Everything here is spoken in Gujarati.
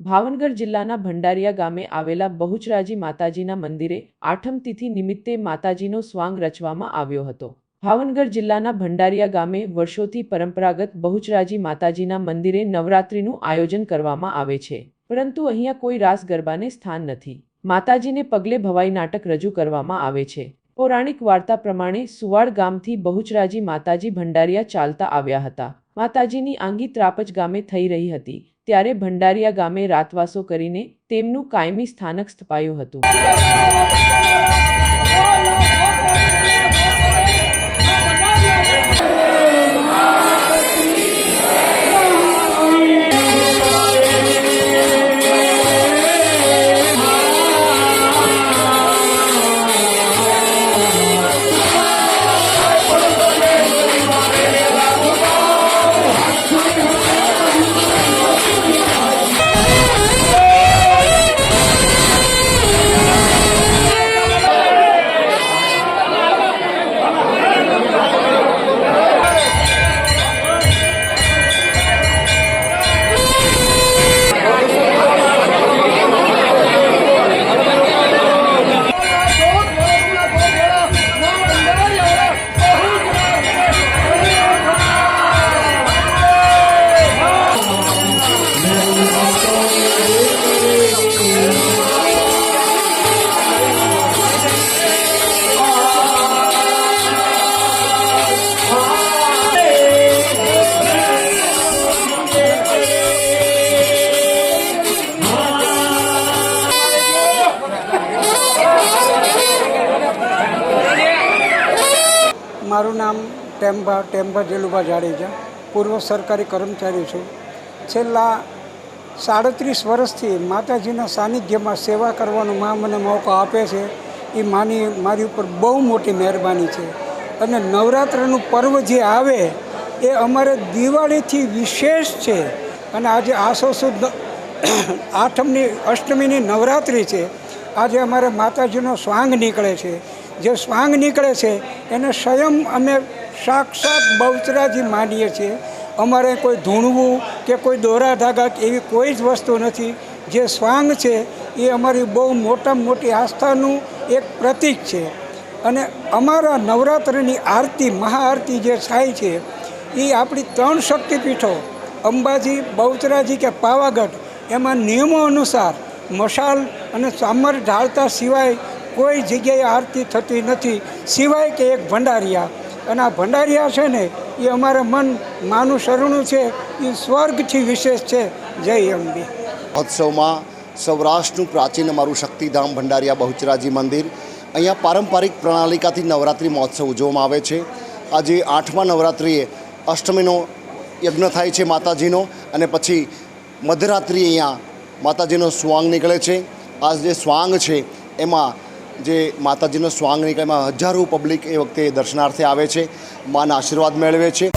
ભાવનગર જિલ્લાના ભંડારીયા ગામે આવેલા બહુચરાજી માતાજીના મંદિરે આઠમ તિથિ નિમિત્તે માતાજીનો સ્વાંગ રચવામાં આવ્યો હતો। ભાવનગર જિલ્લાના ભંડારીયા ગામે વર્ષોથી પરંપરાગત બહુચરાજી માતાજીના મંદિરે નવરાત્રિનું આયોજન કરવામાં આવે છે, પરંતુ અહીંયા કોઈ રાસ ગરબાને સ્થાન નથી। માતાજીને પગલે ભવાઈ નાટક રજૂ કરવામાં આવે છે। પૌરાણિક વાર્તા પ્રમાણે સુવાડ ગામથી બહુચરાજી માતાજી ભંડારીયા ચાલતા આવ્યા હતા। માતાજીની આંગી ત્રાપજ ગામે થઈ રહી હતી, ત્યારે ભંડારીયા ગામે રાતવાસો કરીને તેમનું કાયમી સ્થાનક સ્થપાયું હતું। મારું નામ ટેમ્બા જેલુભા જાડેજા, પૂર્વ સરકારી કર્મચારી છું। છેલ્લા 37 વર્ષથી માતાજીના સાનિધ્યમાં સેવા કરવાનો મા મને મોકો આપે છે, એ મારી ઉપર બહુ મોટી મહેરબાની છે। અને નવરાત્રિનું પર્વ જે આવે એ અમારે દિવાળીથી વિશેષ છે। અને આજે આસો સુદ આઠમની અષ્ટમીની નવરાત્રિ છે। આજે અમારે માતાજીનો સ્વાંગ નીકળે છે। જે સ્વાંગ નીકળે છે એને સ્વયં અમે સાક્ષાત બહુચરાજી માનીએ છીએ। અમારે કોઈ ધૂણવું કે કોઈ દોરા ધાગા એવી કોઈ જ વસ્તુ નથી। જે સ્વાંગ છે એ અમારી બહુ મોટામાં મોટી આસ્થાનું એક પ્રતીક છે। અને અમારા નવરાત્રિની આરતી મહાઆરતી જે થાય છે એ આપણી 3 શક્તિપીઠો અંબાજી, બહુચરાજી કે પાવાગઢ, એમાં નિયમો અનુસાર મશાલ અને ચામર ઢાળતા સિવાય કોઈ જગ્યાએ આરતી થતી નથી, સિવાય કે એક ભંડારીયા। અને આ ભંડારીયા છે ને એ અમારા માનું શરણું છે, એ સ્વર્ગથી વિશેષ છે। જય અંબે। મહોત્સવમાં સૌરાષ્ટ્રનું પ્રાચીન અમારું શક્તિધામ ભંડારીયા બહુચરાજી મંદિર, અહીંયા પારંપરિક પ્રણાલિકાથી નવરાત્રિ મહોત્સવ ઉજવવામાં આવે છે। આજે 8મા નવરાત્રિએ અષ્ટમીનો યજ્ઞ થાય છે માતાજીનો, અને પછી મધરાત્રિએ અહીંયા માતાજીનો સ્વાંગ નીકળે છે। આ જે સ્વાંગ છે એમાં જે માતાજીનો સ્વાંગ નીકળે એમાં હજારો પબ્લિક એ વખતે દર્શનાર્થે આવે છે, માના આશીર્વાદ મેળવે છે।